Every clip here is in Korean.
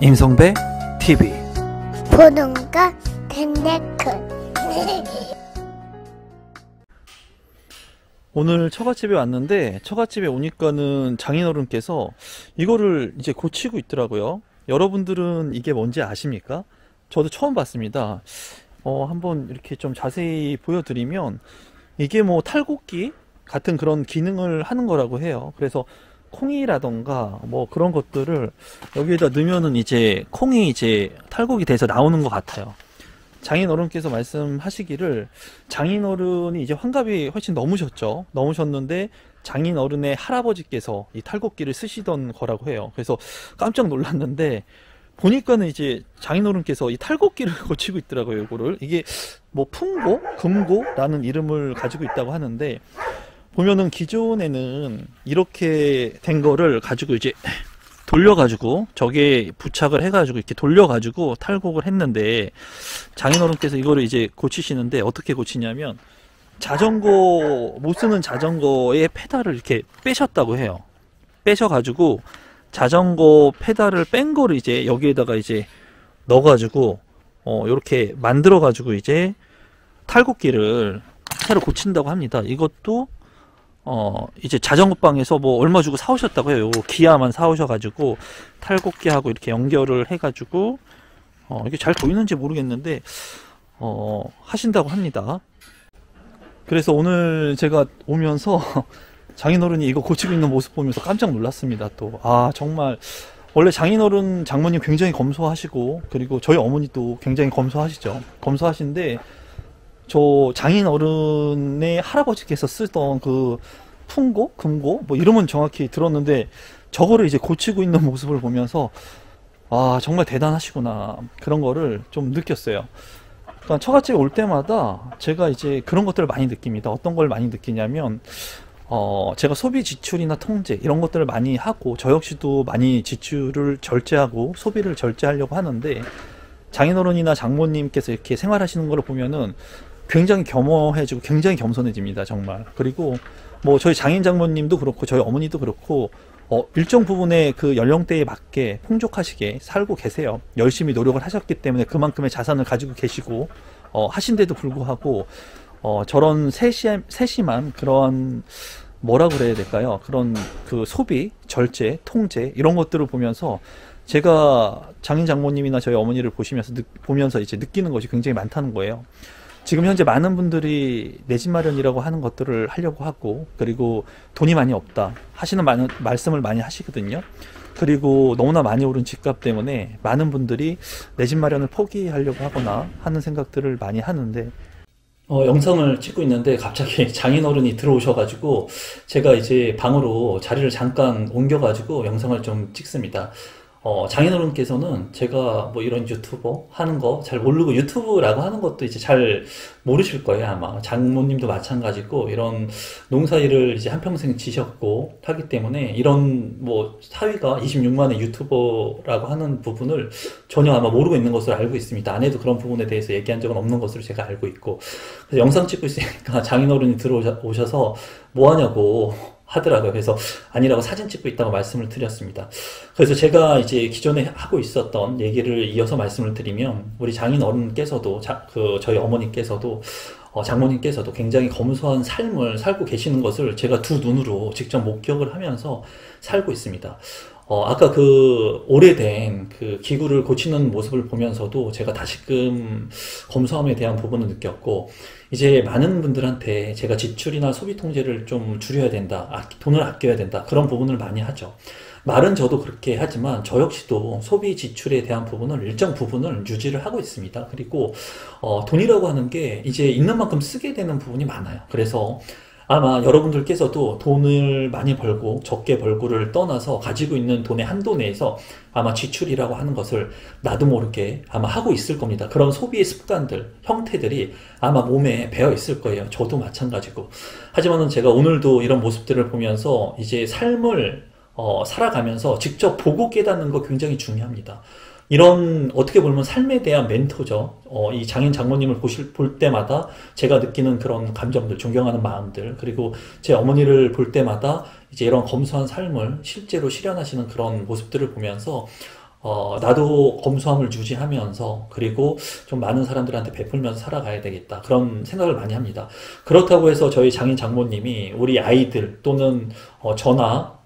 임성배 TV 보동과 텐데크. 오늘 처갓집에 왔는데 처갓집에 오니까는 장인어른께서 이거를 이제 고치고 있더라고요. 여러분들은 이게 뭔지 아십니까? 저도 처음 봤습니다. 한번 이렇게 좀 자세히 보여드리면 이게 뭐 탈곡기 같은 그런 기능을 하는 거라고 해요. 그래서 콩이라던가 뭐 그런 것들을 여기에다 넣으면은 이제 콩이 이제 탈곡이 돼서 나오는 것 같아요. 장인어른께서 말씀하시기를 장인어른이 이제 환갑이 훨씬 넘으셨는데 장인어른의 할아버지께서 이 탈곡기를 쓰시던 거라고 해요. 그래서 깜짝 놀랐는데 보니까는 이제 장인어른께서 이 탈곡기를 고치고 있더라고요. 이게 뭐 풍고, 금고라는 이름을 가지고 있다고 하는데, 보면은 기존에는 이렇게 된 거를 가지고 이제 돌려가지고 저게 부착을 해가지고 이렇게 돌려가지고 탈곡을 했는데, 장인어른께서 이거를 이제 고치시는데 어떻게 고치냐면 자전거, 못 쓰는 자전거의 페달을 이렇게 빼셨다고 해요. 빼셔가지고 자전거 페달을 뺀 거를 이제 여기에다가 이제 넣어가지고 요렇게 만들어가지고 이제 탈곡기를 새로 고친다고 합니다. 이것도 이제 자전거방에서 뭐 얼마 주고 사오셨다고 해요. 요거 기아만 사오셔가지고 탈곡기하고 이렇게 연결을 해가지고 이게 잘 보이는지 모르겠는데 하신다고 합니다. 그래서 오늘 제가 오면서 장인어른이 이거 고치고 있는 모습 보면서 깜짝 놀랐습니다. 또 정말 원래 장인어른 장모님 굉장히 검소하시고, 그리고 저희 어머니도 굉장히 검소하신데 저 장인어른의 할아버지께서 쓰던 그 풍고, 금고 뭐 이름은 정확히 들었는데 저거를 이제 고치고 있는 모습을 보면서 정말 대단하시구나, 그런 거를 좀 느꼈어요. 그러니까 처갓집에 올 때마다 제가 이제 그런 것들을 많이 느낍니다. 어떤 걸 많이 느끼냐면 제가 소비 지출이나 통제 이런 것들을 많이 하고, 저 역시도 많이 지출을 절제하고 소비를 절제하려고 하는데, 장인어른이나 장모님께서 이렇게 생활하시는 걸 보면은 굉장히 겸허해지고 굉장히 겸손해집니다, 정말. 그리고 뭐 저희 장인 장모님도 그렇고 저희 어머니도 그렇고 일정 부분의 그 연령대에 맞게 풍족하시게 살고 계세요. 열심히 노력을 하셨기 때문에 그만큼의 자산을 가지고 계시고 하신데도 불구하고 저런 세심한 그런, 뭐라고 그래야 될까요? 그런 그 소비, 절제, 통제 이런 것들을 보면서 제가 장인 장모님이나 저희 어머니를 보면서 이제 느끼는 것이 굉장히 많다는 거예요. 지금 현재 많은 분들이 내 집 마련이라고 하는 것들을 하려고 하고, 그리고 돈이 많이 없다 하시는 말씀을 많이 하시거든요. 그리고 너무나 많이 오른 집값 때문에 많은 분들이 내 집 마련을 포기하려고 하거나 하는 생각들을 많이 하는데, 영상을 찍고 있는데 갑자기 장인어른이 들어오셔가지고 제가 이제 방으로 자리를 잠깐 옮겨가지고 영상을 좀 찍습니다. 장인어른께서는 제가 뭐 이런 유튜버 하는 거 잘 모르고, 유튜브라고 하는 것도 이제 잘 모르실 거예요, 아마. 장모님도 마찬가지고, 이런 농사일을 이제 한평생 지셨고 하기 때문에 이런 뭐 사위가 26만의 유튜버라고 하는 부분을 전혀 아마 모르고 있는 것으로 알고 있습니다. 아내도 그런 부분에 대해서 얘기한 적은 없는 것으로 제가 알고 있고, 그래서 영상 찍고 있으니까 장인어른이 들어오셔서 뭐 하냐고 하더라고요. 그래서 아니라고 사진 찍고 있다고 말씀을 드렸습니다. 그래서 제가 이제 기존에 하고 있었던 얘기를 이어서 말씀을 드리면, 우리 장인어른께서도 저희 어머니께서도 장모님께서도 굉장히 검소한 삶을 살고 계시는 것을 제가 두 눈으로 직접 목격을 하면서 살고 있습니다. 아까 그 오래된 그 기구를 고치는 모습을 보면서도 제가 다시금 검소함에 대한 부분을 느꼈고, 이제 많은 분들한테 제가 지출이나 소비 통제를 좀 줄여야 된다, 돈을 아껴야 된다, 그런 부분을 많이 하죠. 말은 저도 그렇게 하지만 저 역시도 소비 지출에 대한 부분을, 일정 부분을 유지를 하고 있습니다. 그리고 돈이라고 하는 게 이제 있는 만큼 쓰게 되는 부분이 많아요. 그래서 아마 여러분들께서도 돈을 많이 벌고 적게 벌고를 떠나서 가지고 있는 돈의 한도 내에서 아마 지출이라고 하는 것을 나도 모르게 아마 하고 있을 겁니다. 그런 소비의 습관들, 형태들이 아마 몸에 배어 있을 거예요. 저도 마찬가지고. 하지만은 제가 오늘도 이런 모습들을 보면서 이제 삶을 살아가면서 직접 보고 깨닫는 거 굉장히 중요합니다. 이런 어떻게 보면 삶에 대한 멘토죠. 이 장인 장모님을 볼 때마다 제가 느끼는 그런 감정들, 존경하는 마음들, 그리고 제 어머니를 볼 때마다 이제 이런 검소한 삶을 실제로 실현하시는 그런 모습들을 보면서 나도 검소함을 유지하면서 그리고 좀 많은 사람들한테 베풀면서 살아가야 되겠다. 그런 생각을 많이 합니다. 그렇다고 해서 저희 장인 장모님이 우리 아이들 또는 저나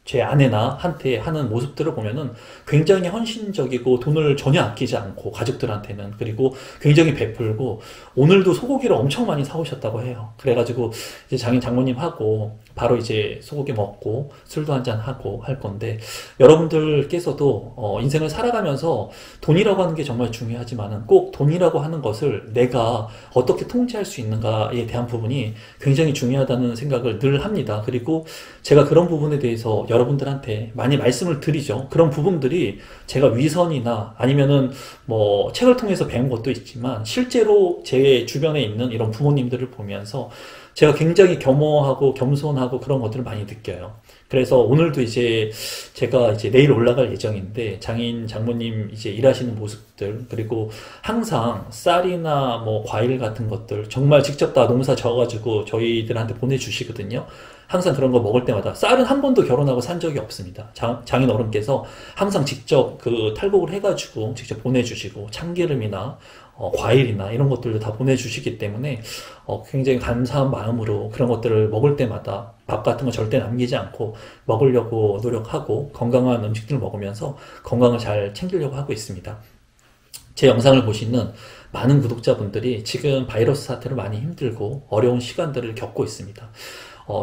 제 아내나 한테 하는 모습들을 보면은 굉장히 헌신적이고 돈을 전혀 아끼지 않고 가족들한테는 그리고 굉장히 베풀고 오늘도 소고기를 엄청 많이 사오셨다고 해요. 그래가지고 이제 장인 장모님하고 바로 이제 소고기 먹고 술도 한잔 하고 할 건데 여러분들께서도 인생을 살아가면서 돈이라고 하는 게 정말 중요하지만은 꼭 돈이라고 하는 것을 내가 어떻게 통제할 수 있는가에 대한 부분이 굉장히 중요하다는 생각을 늘 합니다. 그리고 제가 그런 부분에 대해서 여러분들한테 많이 말씀을 드리죠. 그런 부분들이 제가 위선이나 아니면은 책을 통해서 배운 것도 있지만 실제로 제 주변에 있는 이런 부모님들을 보면서 제가 굉장히 겸허하고 겸손하고 그런 것들을 많이 느껴요. 그래서 오늘도 이제 제가 이제 내일 올라갈 예정인데 장인 장모님 이제 일하시는 모습들 그리고 항상 쌀이나 과일 같은 것들 정말 직접 다 농사 져가지고 저희들한테 보내주시거든요. 항상 그런 거 먹을 때마다 쌀은 한 번도 결혼하고 산 적이 없습니다. 장인 어른께서 항상 직접 그 탈곡을 해가지고 직접 보내주시고 참기름이나 과일이나 이런 것들도 다 보내주시기 때문에 굉장히 감사한 마음으로 그런 것들을 먹을 때마다 밥 같은 거 절대 남기지 않고 먹으려고 노력하고 건강한 음식들을 먹으면서 건강을 잘 챙기려고 하고 있습니다. 제 영상을 보시는 많은 구독자분들이 지금 바이러스 사태로 많이 힘들고 어려운 시간들을 겪고 있습니다.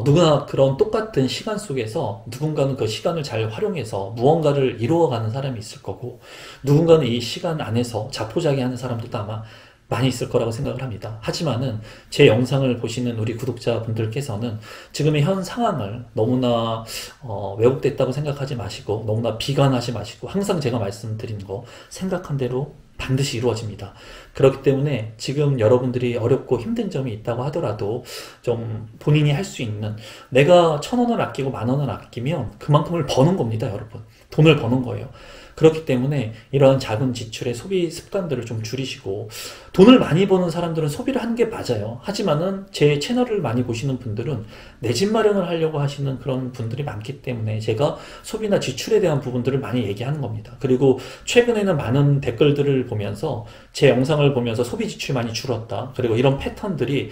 누구나 그런 똑같은 시간 속에서 누군가는 그 시간을 잘 활용해서 무언가를 이루어가는 사람이 있을 거고 누군가는 이 시간 안에서 자포자기하는 사람들도 아마 많이 있을 거라고 생각을 합니다. 하지만은 제 영상을 보시는 우리 구독자분들께서는 지금의 현 상황을 너무나 왜곡됐다고 생각하지 마시고 너무나 비관하지 마시고 항상 제가 말씀드린 거 생각한 대로 반드시 이루어집니다. 그렇기 때문에 지금 여러분들이 어렵고 힘든 점이 있다고 하더라도 좀 본인이 할 수 있는 내가 1,000원을 아끼고 10,000원을 아끼면 그만큼을 버는 겁니다, 여러분. 돈을 버는 거예요. 그렇기 때문에 이러한 작은 지출의 소비 습관들을 좀 줄이시고 돈을 많이 버는 사람들은 소비를 하는 게 맞아요. 하지만은 제 채널을 많이 보시는 분들은 내 집 마련을 하려고 하시는 그런 분들이 많기 때문에 제가 소비나 지출에 대한 부분들을 많이 얘기하는 겁니다. 그리고 최근에는 많은 댓글들을 보면서 제 영상을 보면서 소비 지출이 많이 줄었다. 그리고 이런 패턴들이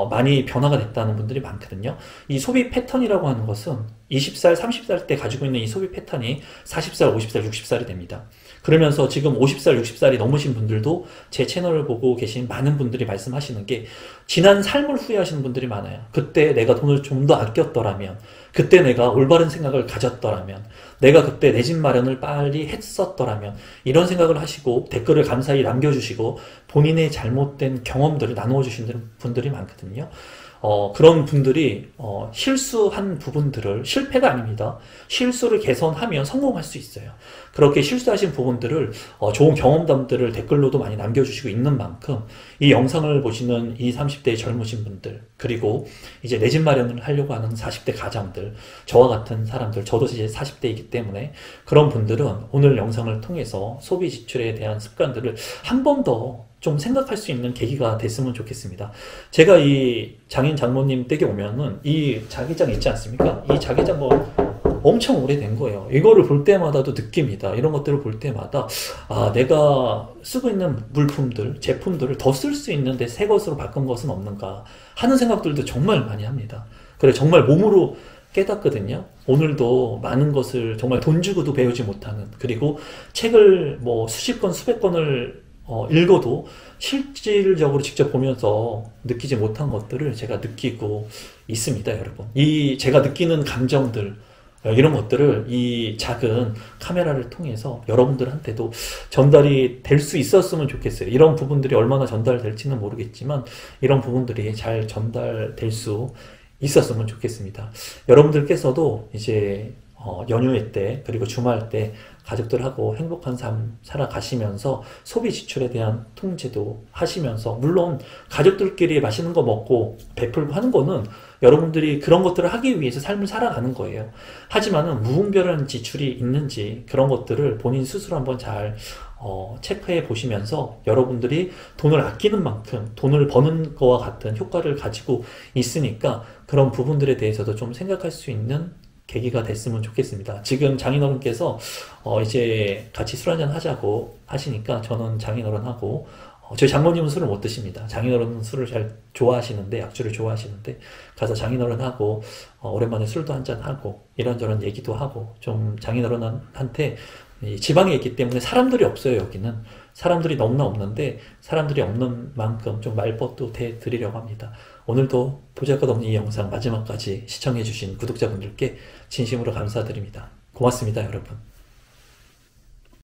많이 변화가 됐다는 분들이 많거든요. 이 소비 패턴이라고 하는 것은 20살, 30살 때 가지고 있는 이 소비 패턴이 40살, 50살, 60살이 됩니다. 그러면서 지금 50살, 60살이 넘으신 분들도 제 채널을 보고 계신 많은 분들이 말씀하시는 게 지난 삶을 후회하시는 분들이 많아요. 그때 내가 돈을 좀 더 아꼈더라면, 그때 내가 올바른 생각을 가졌더라면, 내가 그때 내 집 마련을 빨리 했었더라면 이런 생각을 하시고 댓글을 감사히 남겨주시고 본인의 잘못된 경험들을 나누어 주시는 분들이 많거든요. 그런 분들이 실수한 부분들을 실패가 아닙니다. 실수를 개선하면 성공할 수 있어요. 그렇게 실수하신 부분들을 좋은 경험담들을 댓글로도 많이 남겨주시고 있는 만큼 이 영상을 보시는 20, 30대의 젊으신 분들 그리고 이제 내 집 마련을 하려고 하는 40대 가장들 저와 같은 사람들 저도 이제 40대이기 때문에 그런 분들은 오늘 영상을 통해서 소비 지출에 대한 습관들을 한 번 더 좀 생각할 수 있는 계기가 됐으면 좋겠습니다. 제가 이 장인 장모님 댁에 오면은 이 자개장 있지 않습니까? 이 자개장 엄청 오래된 거예요. 이거를 볼 때마다도 느낍니다. 이런 것들을 볼 때마다 내가 쓰고 있는 물품들, 제품들을 더 쓸 수 있는데 새 것으로 바꾼 것은 없는가 하는 생각들도 정말 많이 합니다. 그래 정말 몸으로 깨닫거든요. 오늘도 많은 것을 정말 돈 주고도 배우지 못하는 그리고 책을 수십 권, 수백 권을 읽어도 실질적으로 직접 보면서 느끼지 못한 것들을 제가 느끼고 있습니다, 여러분. 이 제가 느끼는 감정들, 이런 것들을 이 작은 카메라를 통해서 여러분들한테도 전달이 될 수 있었으면 좋겠어요. 이런 부분들이 얼마나 전달될지는 모르겠지만 이런 부분들이 잘 전달될 수 있었으면 좋겠습니다. 여러분들께서도 이제 연휴의 때 그리고 주말 때 가족들하고 행복한 삶 살아가시면서 소비 지출에 대한 통제도 하시면서 물론 가족들끼리 맛있는 거 먹고 베풀고 하는 거는 여러분들이 그런 것들을 하기 위해서 삶을 살아가는 거예요. 하지만은 무분별한 지출이 있는지 그런 것들을 본인 스스로 한번 잘 체크해 보시면서 여러분들이 돈을 아끼는 만큼 돈을 버는 거와 같은 효과를 가지고 있으니까 그런 부분들에 대해서도 좀 생각할 수 있는 계기가 됐으면 좋겠습니다. 지금 장인어른께서 이제 같이 술 한잔 하자고 하시니까 저는 장인어른하고 저희 장모님은 술을 못 드십니다. 장인어른은 술을 잘 좋아하시는데 약주를 좋아하시는데 가서 장인어른하고 오랜만에 술도 한잔 하고 이런저런 얘기도 하고 좀 장인어른한테 이 지방에 있기 때문에 사람들이 없어요. 여기는 사람들이 너무나 없는데 사람들이 없는 만큼 좀 말벗도 대드리려고 합니다. 오늘도 보잘것없는 이 영상 마지막까지 시청해주신 구독자분들께 진심으로 감사드립니다. 고맙습니다, 여러분.